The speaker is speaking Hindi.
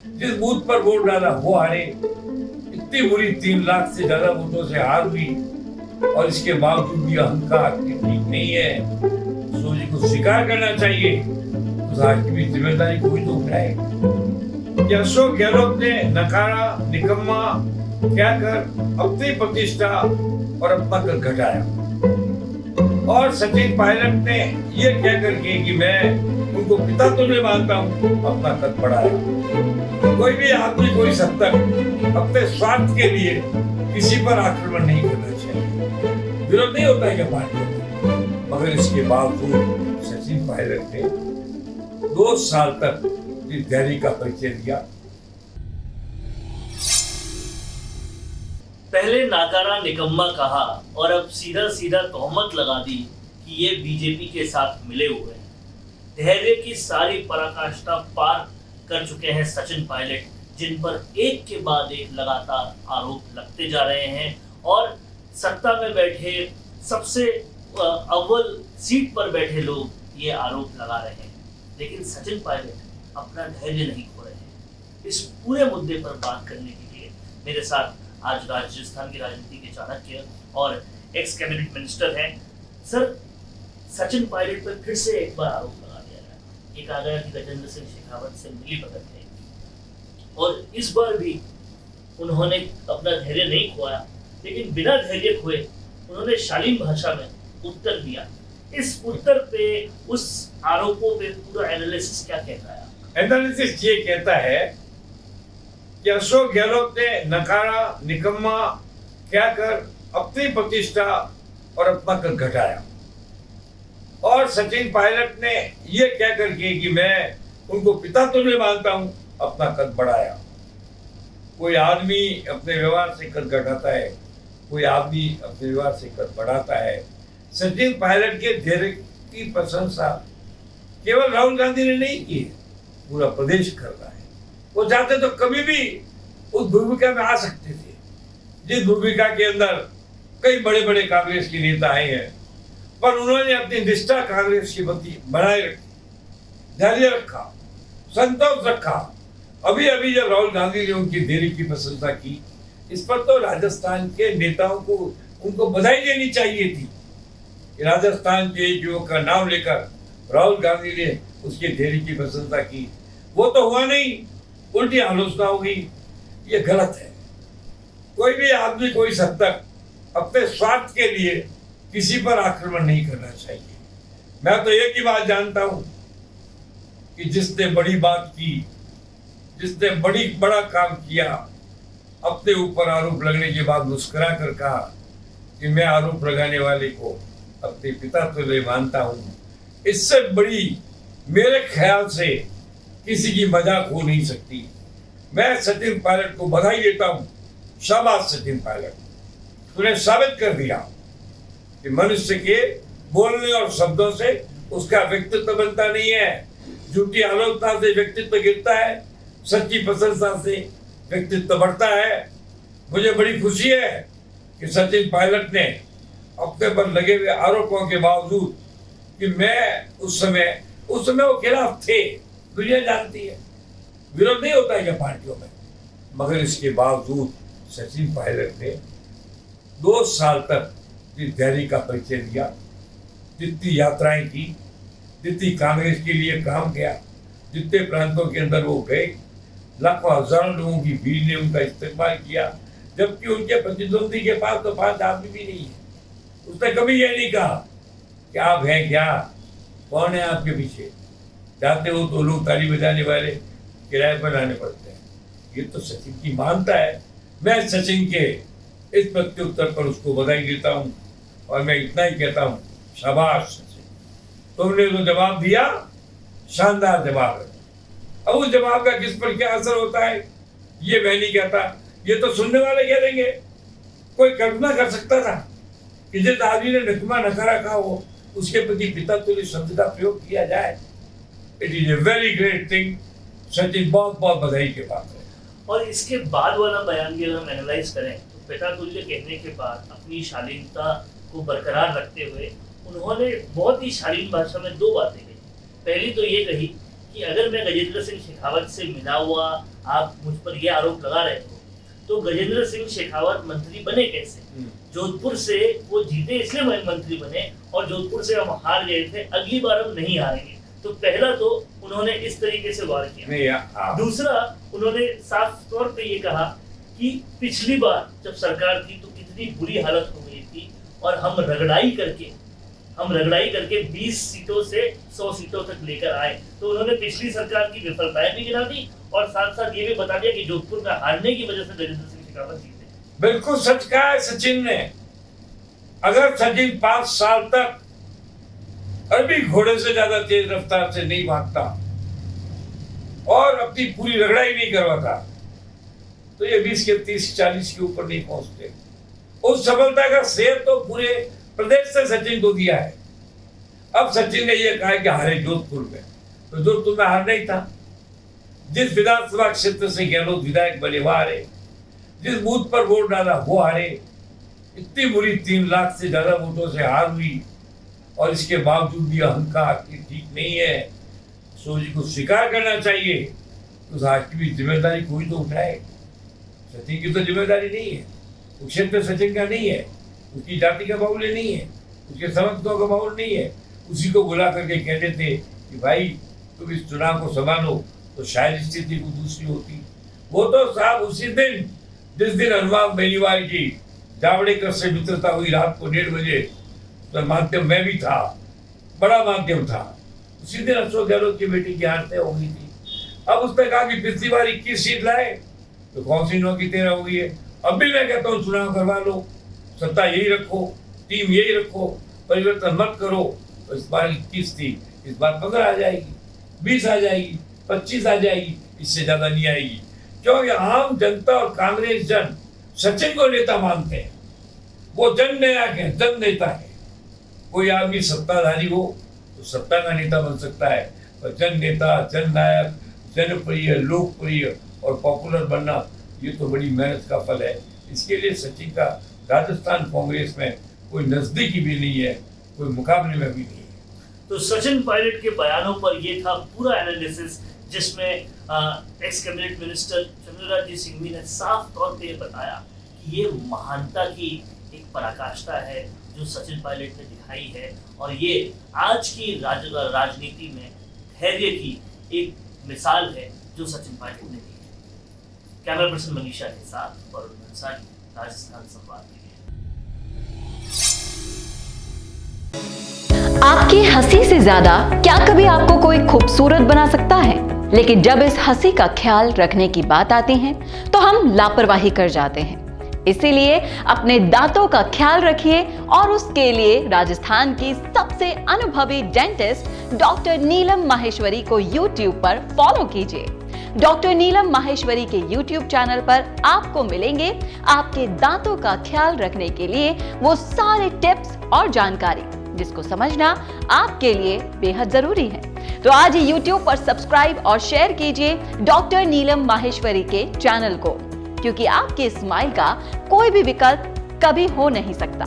जिस बूथ पर वोट डाला वो हारे। इतनी बुरी 3 लाख से ज्यादा वोटों से हार हुई और इसके बावजूद भी अहंकार कि ठीक नहीं है, सोची को स्वीकार करना चाहिए। उस हार की भी जिम्मेदारी कोई तो उठाए। अशोक गहलोत ने नकारा, निकम्मा कहकर अपनी प्रतिष्ठा और अपना कद घटाया और सचिन पायलट ने ये कहकर के कि मैं उनको पिता तो नहीं मानता हूँ, अपना कद बढ़ाया। कोई भी आदमी कोई सत्ता अपने स्वार्थ के लिए किसी पर आक्रमण नहीं करना चाहिए। विरोध नहीं होता है क्या पार्टी, मगर इसके बावजूद सचिन पायलट ने 2 साल तक इस धैर्य का परिचय दिया। पहले नाकारा निकम्मा कहा और अब सीधा सीधा तोहमत लगा दी कि ये बीजेपी के साथ मिले हुए हैं। धैर्य की सारी पराकाष्ठा पार कर चुके हैं सचिन पायलट, जिन पर एक के बाद एक लगातार आरोप लगते जा रहे हैं और सत्ता में बैठे सबसे अव्वल सीट पर बैठे लोग ये आरोप लगा रहे हैं। लेकिन सचिन पायलट अपना धैर्य नहीं खो रहे हैं। इस पूरे मुद्दे पर बात करने के लिए मेरे साथ आज राजस्थान की राजनीति के चाणक्य और एक्स कैबिनेट मिनिस्टर हैं। सर, सचिन पायलट पर फिर से एक बार आरोप लगा दिया गया। एक आ गया कि गजेंद्र सिंह शेखावत से मिलीभगत है और इस बार भी उन्होंने अपना धैर्य नहीं खोया, लेकिन बिना धैर्य खोए उन्होंने शालीन भाषा में उत्तर दिया। इस उत्तर पे, उस आरोपों पे पूरा एनालिसिस क्या कहता है? एनालिसिस ये कहता है कि अशोक गहलोत ने नकारा, निकम्मा कहकर अपनी प्रतिष्ठा और अपना कद घटाया और सचिन पायलट ने ये कहकर के कि मैं उनको पिता तो नहीं मानता हूं, अपना कद बढ़ाया। कोई आदमी अपने व्यवहार से कद घटाता है, कोई आदमी अपने व्यवहार से कद बढ़ाता है। सचिन पायलट के धैर्य की प्रशंसा केवल राहुल गांधी ने नहीं की है, पूरा प्रदेश कर रहा है। वो चाहते तो कभी भी उस भूमिका में आ सकते थे, जिस भूमिका के अंदर कई बड़े बड़े कांग्रेस के नेता आए हैं, पर उन्होंने अपनी निष्ठा कांग्रेस के प्रति बनाए रखी, धैर्य रखा, संतोष रखा। अभी अभी जब राहुल गांधी ने उनकी धैर्य की प्रशंसा की, इस पर तो राजस्थान के नेताओं को उनको बधाई देनी चाहिए थी। राजस्थान के युवक का नाम लेकर राहुल गांधी ने उसके धैर्य की प्रशंसा की। वो तो हुआ नहीं, उल्टी आलोचना होगी। ये गलत है। कोई भी आदमी कोई सत्ता अपने स्वार्थ के लिए किसी पर आक्रमण नहीं करना चाहिए। मैं तो एक ही बात जानता हूं कि जिसने बड़ी बात की, जिसने बड़ा काम किया, अपने ऊपर आरोप लगने के बाद मुस्कुरा कर कहा कि मैं आरोप लगाने वाले को अपने पिता तो नहीं मानता हूं, इससे बड़ी मेरे ख्याल से किसी की मजाक हो नहीं सकती। मैं सचिन पायलट को बधाई देता हूं। शाबाश सचिन पायलट, तूने साबित कर दिया कि मनुष्य के बोलने और शब्दों से उसका व्यक्तित्व बनता नहीं है। झूठी आलोचना से व्यक्तित्व गिरता है, सच्ची प्रशंसा से व्यक्तित्व बढ़ता है। मुझे बड़ी खुशी है कि सचिन पायलट ने अपने पर लगे हुए आरोपों के बावजूद कि मैं उस समय वो खिलाफ थे, दुनिया जानती है। विरोध नहीं होता है क्या पार्टियों में, मगर इसके बावजूद सचिन पायलट ने 2 साल तक इस धैर्य का परिचय दिया। जितनी यात्राएं की, जितनी कांग्रेस के लिए काम किया, जितने प्रांतों के अंदर वो गए, लाखों हजारों लोगों की भीड़ ने उनका इस्तेमाल किया, जबकि उनके प्रतिद्वंदी के पास तो 5 आदमी भी नहीं है। उसने कभी ये नहीं कहा कि आप हैं क्या, कौन है आपके पीछे, जाते हो तो लोग ताली बजाने वाले किराए पर लाने पड़ते हैं। ये तो सचिन की मानता है। मैं सचिन के इस प्रत्युत्तर पर उसको बधाई देता हूँ और मैं इतना ही कहता हूँ, शाबाश सचिन, तुमने जो जवाब दिया शानदार जवाब है। अब उस जवाब का किस पर क्या असर होता है ये मैं नहीं कहता, ये तो सुनने वाले कह देंगे। कोई कल्पना कर सकता था कि जिस आदमी ने निकम्मा नकारा कहा हो, उसके प्रति पिता तुल्य शब्द का प्रयोग किया जाए। It is a very great thing. Sachin बहुत बहुत बधाई के बात है। और इसके बाद वाला बयान भी अगर हम एनालाइज करें तो पिता तुल्य कहने के बाद अपनी शालीनता को बरकरार रखते हुए उन्होंने बहुत ही शालीन भाषा में 2 बातें कही। पहली तो ये कही कि अगर मैं गजेंद्र सिंह शेखावत से मिला हुआ आप मुझ पर यह आरोप लगा रहे हो, तो गजेंद्र सिंह शेखावत मंत्री बने कैसे? जोधपुर से वो जीते इसलिए मंत्री बने, और जोधपुर से हम हार गए थे, अगली बार हम नहीं हारेंगे। तो पहला तो उन्होंने इस तरीके से वार किया। दूसरा, उन्होंने साफ तौर पे ये कहा कि पिछली बार जब सरकार थी तो कितनी बुरी हालत हो गई थी, और हम रगड़ाई करके 20 सीटों से 100 सीटों तक लेकर आए। तो उन्होंने पिछली सरकार की विफलताएं भी गिना दी, और साथ साथ ये भी बता दिया कि जोधपुर में हारने की वजह से गजेंद्र सिंह शेखावत जीते। बिल्कुल सच कहा है सचिन ने। अगर सचिन 5 साल तक अरबी घोड़े से ज्यादा तेज रफ्तार से नहीं भागता और अपनी पूरी रगड़ाई नहीं करवाता, तो ये 20 के 30-40 के ऊपर नहीं पहुंचते। उस सफलता का श्रेय तो पूरे प्रदेश से सचिन को दिया है। अब सचिन ने यह कहा कि हारे जोधपुर में, तो जोधपुर में हारना ही था। जिस विधानसभा क्षेत्र से गहलोत विधायक बने वह हारे, जिस बूथ पर वोट डाला वो हारे। इतनी बुरी 3 लाख से ज्यादा वोटों से हार हुई, और इसके बावजूद भी अहंकार ठीक नहीं है। सोची को स्वीकार करना चाहिए। उस हार की भी जिम्मेदारी कोई तो उठाए। सचिन की तो जिम्मेदारी नहीं है, वो क्षेत्र सचिन का नहीं है, उसकी जाति का बाहुल्य नहीं है, उसके समर्थकों का माहौल नहीं है। उसी को बुला करके कहते थे कि भाई तुम इस चुनाव को संभालो, तो शायद स्थिति को दूसरी होती। वो तो साहब उसी दिन जिस दिन हनुमान बेनीवाल की जावड़ेकर से मित्रता हुई रात को 1:30 बजे, तो माध्यम में भी था, बड़ा माध्यम था। उसी दिन अशोक गहलोत की बेटी की हार तय हो गई थी। अब उसने कहा कि पिछली बार 21 सीट लाए, तो कौन सी 9 की 13 हो गई है। अब भी मैं कहता हूँ चुनाव करवा लो, सत्ता यही रखो, टीम यही रखो, परिवर्तन मत करो। तो इस बार 21 थी, इस बार 15 आ जाएगी, 20 आ जाएगी, 25 आ जाएगी, इससे ज्यादा नहीं आएगी। क्योंकि आम जनता और कांग्रेस जन सचिन को नेता मानते हैं। वो जननायक है, जन नेता है। कोई आदमी सत्ताधारी हो तो सत्ता का नेता बन सकता है, पर जन नेता, जननायक, जनप्रिय, लोकप्रिय और पॉपुलर बनना, ये तो बड़ी मेहनत का फल है। इसके लिए सचिन का राजस्थान कांग्रेस में कोई नजदीकी भी नहीं है, कोई मुकाबले में भी नहीं है। तो सचिन पायलट के बयानों पर ये था पूरा एनालिसिस, जिसमें x cabinet minister Chandraraj Singhvi ने साफ तौर पे बताया कि ये महानता की एक पराकाष्ठा है जो सचिन पायलट ने दिखाई है, और ये आज की राजनीति में धैर्य की एक मिसाल है जो सचिन पायलट ने दी है। कैमरा पर्सन मनीषा के साथ वरुण अंसारी, राजस्थान संवाद के लिए। आपकी हंसी से ज्यादा क्या कभी आपको कोई खूबसूरत बना सकता है? लेकिन जब इस हंसी का ख्याल रखने की बात आती है तो हम लापरवाही कर जाते हैं। इसीलिए अपने दांतों का ख्याल रखिए, और उसके लिए राजस्थान की सबसे अनुभवी डेंटिस्ट डॉक्टर नीलम माहेश्वरी को YouTube पर फॉलो कीजिए। डॉक्टर नीलम माहेश्वरी के YouTube चैनल पर आपको मिलेंगे आपके दांतों का ख्याल रखने के लिए वो सारे टिप्स और जानकारी जिसको समझना आपके लिए बेहद जरूरी है। तो आज ही YouTube पर सब्सक्राइब और शेयर कीजिए डॉक्टर नीलम माहेश्वरी के चैनल को, क्योंकि आपके स्माइल का कोई भी विकल्प कभी हो नहीं सकता।